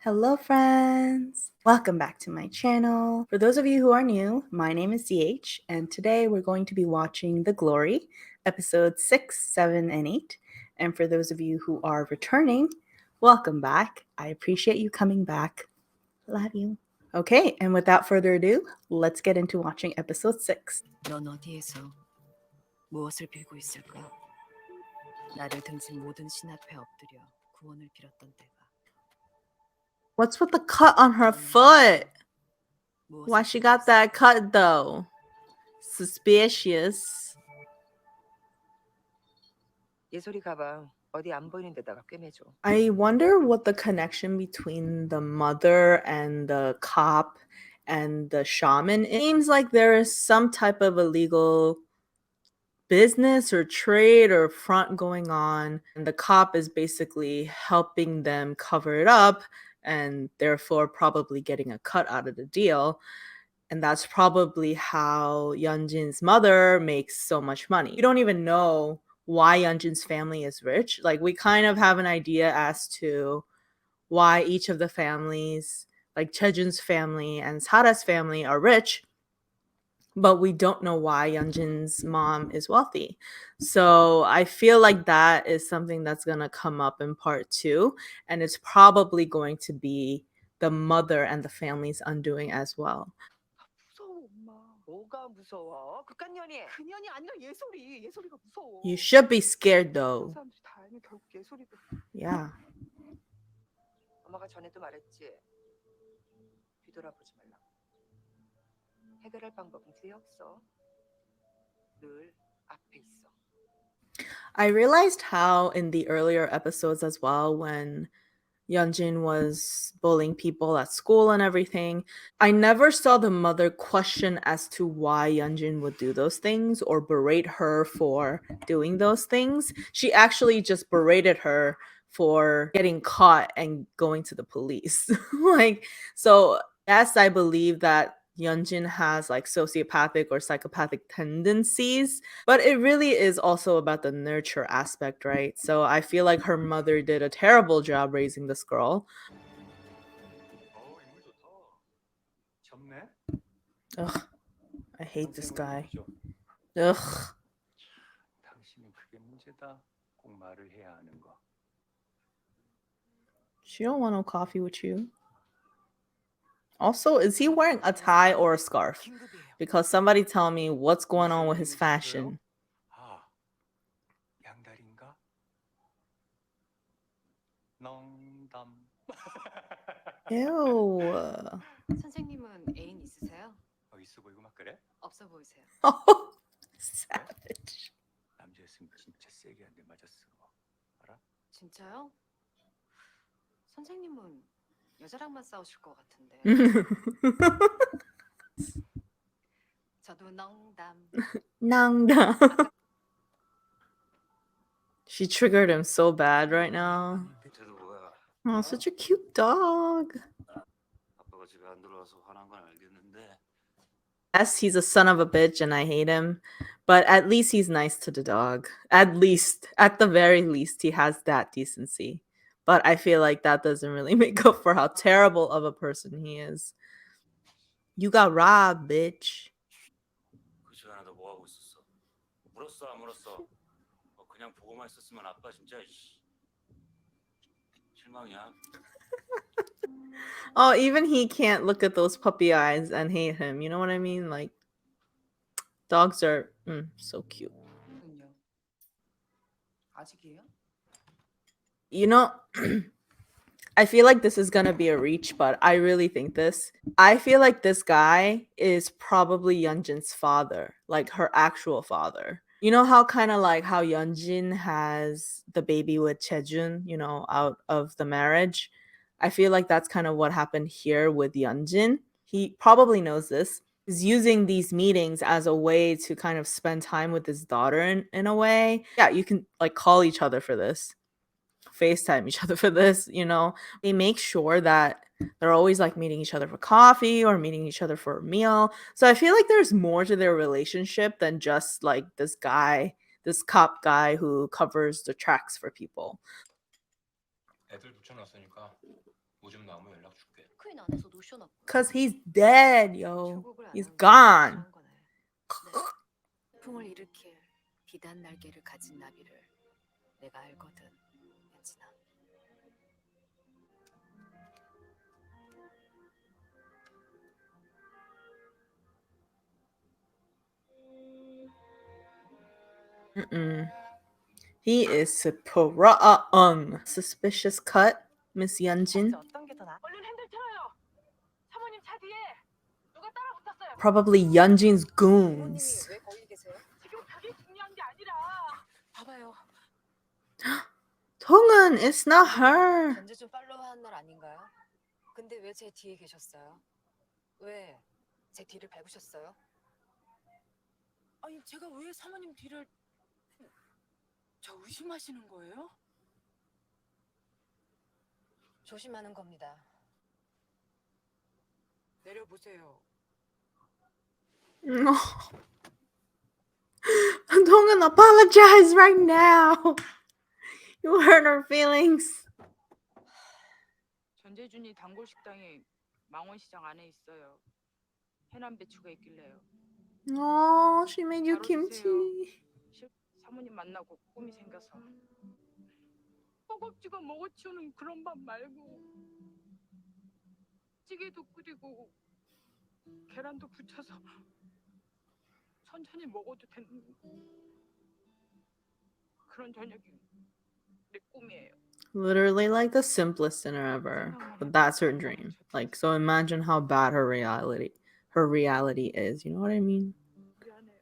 Hello friends! Welcome back to my channel. For those of you who are new, my name is DH and today we're going to be watching The Glory, episodes 6, 7, and 8. And for those of you who are returning, welcome back. I appreciate you coming back. Love you. Okay, and without further ado, let's get into watching episode 6. 넌 어디에서 무엇을 빌고 있을까? 나를 등진 모든 신 앞에 엎드려 구원을 빌었던 때가. What's with the cut on her foot? Why she got that cut though? Suspicious. 예솔이 가방 어디 안 보이는 데다가 꿰매줘. I wonder what the connection between the mother and the cop and the shaman. It seems like there is some type of illegal business or trade or front going on, and the cop is basically helping them cover it up and therefore probably getting a cut out of the deal. And that's probably how Yeon-Jin's mother makes so much money. We don't even know why Yeon-Jin's family is rich. Like, we kind of have an idea as to why each of the families, like Chejun's family and Sara's family, are rich, but we don't know why Yeon-Jin's mom is wealthy. So I feel like that is something that's going to come up in part 2, and it's probably going to be the mother and the family's undoing as well. 무서워 엄마. 뭐가 무서워? 극간년이. 그년이 아니라 예솔이. 예솔이가 무서워. You should be scared though. 사람들이 다 알면 결국 예솔이도. Yeah. 엄마가 전에도 말했지. 뒤돌아보지 말라. 해결할 방법은 뒤에 없어. 늘 앞에 있어. I realized how in the earlier episodes as well, when Yeon-Jin was bullying people at school and everything, I never saw the mother question as to why Yeon-Jin would do those things or berate her for doing those things. She actually just berated her for getting caught and going to the police. So yes, I believe that Yeon-Jin has like sociopathic or psychopathic tendencies, but it really is also about the nurture aspect, right? So I feel like her mother did a terrible job raising this girl. Ugh, I hate this guy. Ugh. She don't want no coffee with you. Also, is he wearing a tie or a scarf? Because somebody tell me what's going on with his fashion. Ew. 선생님은 애인 있으세요? 있어 보이고 막 그래? 없어 보이세요. Oh, savage. 남자였으면 진짜 세게 한 대 맞았어. 알아? 진짜요? 선생님은 여자랑만 싸우실 것 같은데. 저도 농담. Nangda. She triggered him so bad right now. 쟤도 뭐야? Oh, such a cute dog. 아빠가 집에 안 들어와서 화난 건 알겠는데. Yes, he's a son of a bitch and I hate him, but at least he's nice to the dog. At the very least, he has that decency. But I feel like that doesn't really make up for how terrible of a person he is. You got robbed, bitch. 그 시간에 너 뭐 하고 있었어? 물었어 안 물었어? 그냥 보고만 있었으면 아빠 진짜 실망이야. Oh, even he can't look at those puppy eyes and hate him. You know what I mean? Like, dogs are so cute. 아직이에요? You know, I feel like this is gonna be a reach, but I really think this. I feel like this guy is probably Yeon-Jin's father, like her actual father. You know how kind of like how Yeon-Jin has the baby with Chejun, you know, out of the marriage? I feel like that's kind of what happened here with Yeon-Jin. He probably knows this. He's using these meetings as a way to kind of spend time with his daughter in a way. Yeah, you can like call each other for this. FaceTime each other for this, you know. They make sure that they're always like meeting each other for coffee or meeting each other for a meal. So I feel like there's more to their relationship than just like this guy, this cop guy who covers the tracks for people. 애들 붙여놨으니까 오줌 나오면 연락 줄게. 크인 안에서 노쇼 났고. Cause he's dead, yo. 출국을 안 He's 한 게 gone. 확실한 거네. 풍을 일으킬 비단 날개를 가진 나비를 내가 알거든, 연진아. He is sprung. Suspicious cut, Miss Yeon-Jin. 어떤 게 더 나? 얼른 핸들 틀어요. 사모님 차 뒤에 누가 따라 붙었어요. Probably Yeon-Jin's 부모님이 goons. 왜 거기 계세요? 지금 그게 중요한 게 아니라. 봐봐요. Dong-Eun, it's not her. 전주 좀 팔로우한 날 아닌가요? 근데 왜 제 뒤에 계셨어요? 왜 제 뒤를 밟으셨어요? 아니 제가 왜 사모님 뒤를 저 의심하시는 거예요? 조심하는 겁니다. 내려보세요. No. Dong-Eun, apologize right now. You hurt her feelings. 전재준이 단골 식당이 망원시장 안에 있어요. 해남 배추가 있길래요. Oh, she made you 바로 kimchi. 사모님 만나고 꿈이 생겨서 허겁지겁 먹어치우는 그런 밥 말고 찌개도 끓이고 계란도 부쳐서 천천히 먹어도 되는 그런 저녁이 내 꿈이에요. Literally like the simplest dinner ever. But that's her dream. Like, so imagine how bad her reality is. You know what I mean? 미안해요.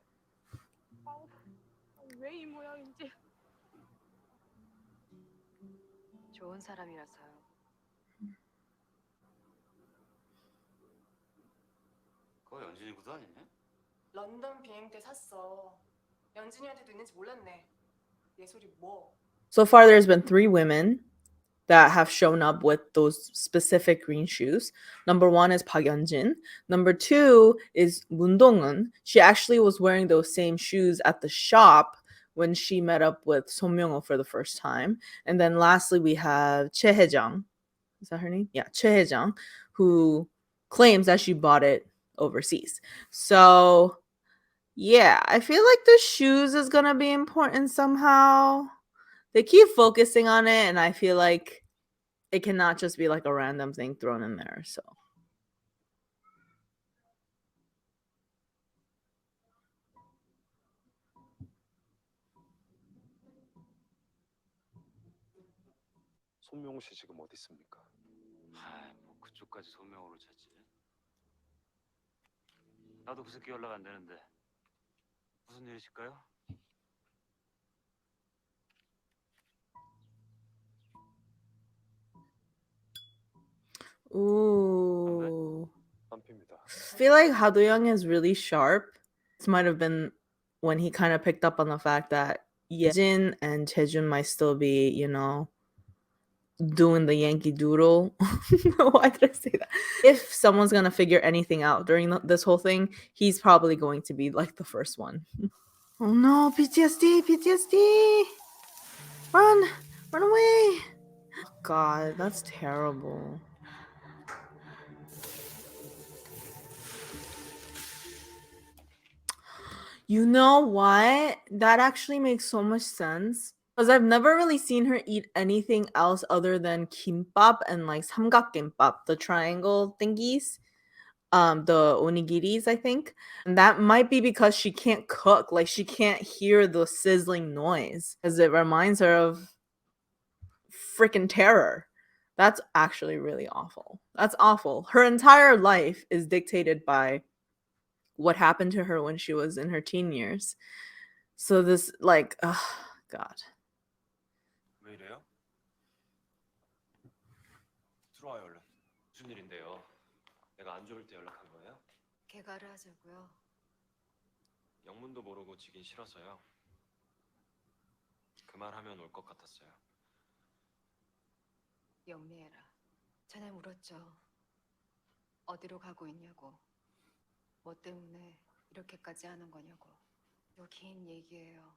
왜 이 모양인지. 좋은 사람이라서요. 그거 연진이 구두 아니냐? 런던 비행 때 샀어. 연진이한테도 있는지 몰랐네. 얘 소리 뭐? So far, there's been 3 women that have shown up with those specific green shoes. Number 1 is Park Yeon-Jin. Number 2 is Moon Dong-eun. She actually was wearing those same shoes at the shop when she met up with Son Myeong-Oh for the first time. And then lastly, we have Choi Hae-jung. Is that her name? Yeah, Choi Hae-jung, who claims that she bought it overseas. So, yeah, I feel like the shoes is gonna be important somehow. They keep focusing on it, and I feel like it cannot just be like a random thing thrown in there. So 손명호 씨 지금 어디 있습니까? 뭐 그쪽까지 소명으로 찾지. 나도 그 새끼 연락 안 되는데 무슨 일이실까요? ooh, 한피입니다. I feel like Ha-do-young is really sharp. This might have been when he kind of picked up on the fact that Yeon-Jin and Taejun might still be, you know, doing the Yankee Doodle. Why did I say that? If someone's gonna figure anything out during this whole thing, he's probably going to be like the first one. Oh no, PTSD, PTSD! Run! Run away! Oh God, that's terrible. You know what? That actually makes so much sense. Because I've never really seen her eat anything else other than kimbap and like samgakkimbap, the triangle thingies. The onigiris, I think. And that might be because she can't cook. Like she can't hear the sizzling noise. Because it reminds her of freaking terror. That's actually really awful. That's awful. Her entire life is dictated by what happened to her when she was in her teen years. So this, like, God. 왜 이래요? 들어와요 얼른. 무슨 일인데요? 내가 안 좋을 때 연락한 거예요? 개가를 하자고요. 영문도 모르고 지긴 싫어서요. 그 말 하면 올 것 같았어요. 영리해라. 전에 물었죠. 어디로 가고 있냐고. 뭐 때문에 이렇게까지 하는 거냐고. 요 긴 얘기예요.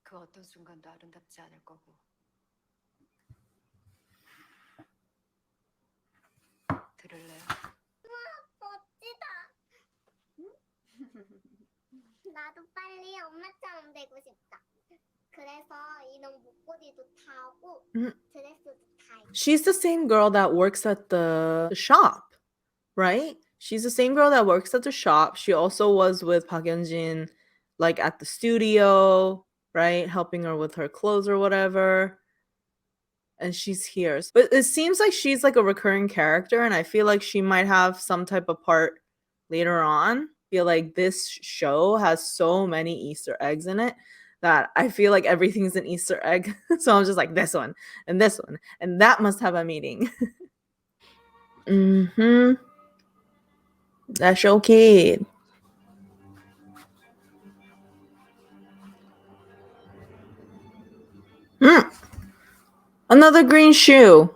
그 어떤 순간도 아름답지 않을 거고. 그럴래요? 멋지다. 나도 빨리 엄마처럼 되고 싶다. 그래서 이런 목걸이도 다 하고 드레스도 다 입고. She's the same girl that works at the shop, right? She's the same girl that works at the shop. She also was with Park Yeon-Jin, like at the studio, right? Helping her with her clothes or whatever. And she's here. But it seems like she's like a recurring character, and I feel like she might have some type of part later on. I feel like this show has so many Easter eggs in it that I feel like everything's an Easter egg. So I'm just like, this one, and that must have a meaning. That's your kid. Another green shoe.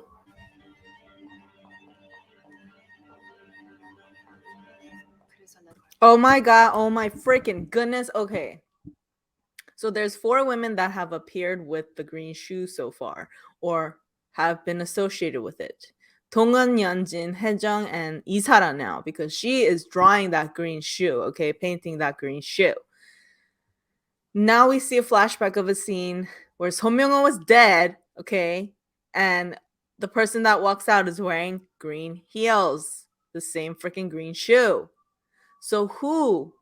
그래서 난 Oh my god, oh my freaking goodness. Okay. So there's 4 women that have appeared with the green shoe so far, or have been associated with it. Dong-Eun, Yeon-Jin, Hae-Jung, and Isara now, because she is drawing that green shoe, okay, painting that green shoe. Now we see a flashback of a scene where Son Myeong-Oh is dead, okay, and the person that walks out is wearing green heels, the same freaking green shoe. So who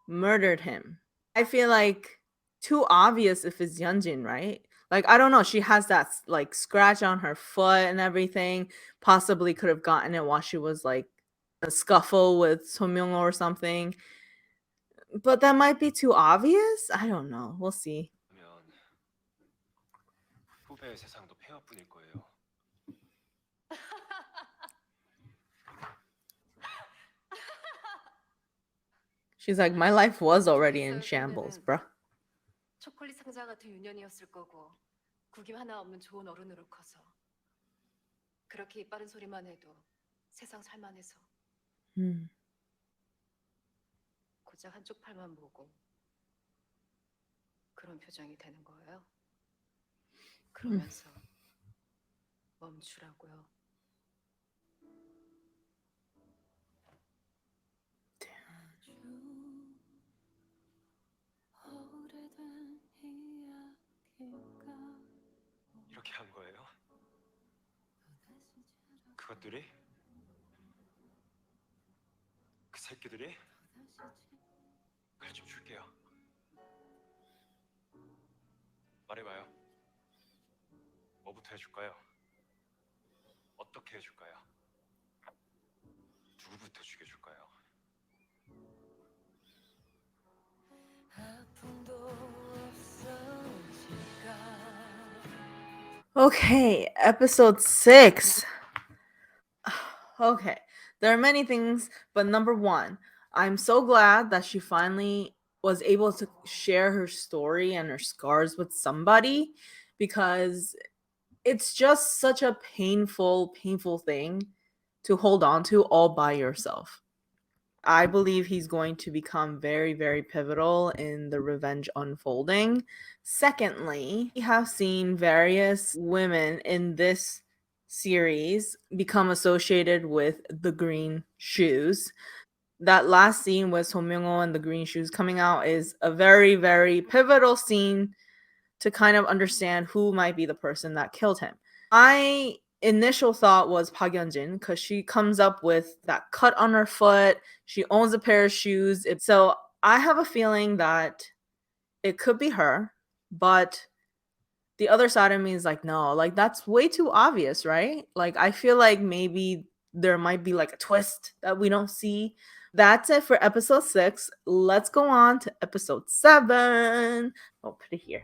murdered him? I feel like too obvious if it's Yeon-Jin, right? Like, I don't know. She has that like scratch on her foot and everything. Possibly could have gotten it while she was like a scuffle with Son Myeong-Oh or something. But that might be too obvious. I don't know. We'll see. 그러면 후배의 세상도 폐허뿐일 거예요. She's like, my life was already in shambles, bruh. 초콜릿 상자 같은 유년이었을 거고 구김 하나 없는 좋은 어른으로 커서 그렇게 입 바른 소리만 해도 세상 살만해서 고작 한쪽 팔만 보고 그런 표정이 되는 거예요. 그러면서 멈추라고요. 이렇게 한 거예요? 그것들이? 그 새끼들이? 그래 좀 줄게요. 말해봐요. 뭐부터 해줄까요? 어떻게 해줄까요? 누구부터 죽여줄까요? Okay, episode 6. Okay, there are many things, but number 1, I'm so glad that she finally was able to share her story and her scars with somebody, because it's just such a painful thing to hold on to all by yourself. I believe he's going to become very, very pivotal in the revenge unfolding. Secondly, we have seen various women in this series become associated with the green shoes. That last scene with Son Myeong-Oh and the green shoes coming out is a very, very pivotal scene to kind of understand who might be the person that killed him. My initial thought was Park Yeon-Jin, because she comes up with that cut on her foot. She owns a pair of shoes. So I have a feeling that it could be her, but the other side of me is like, no, like that's way too obvious, right? Like I feel like maybe there might be like a twist that we don't see. That's it for episode 6. Let's go on to episode 7. I'll put it here.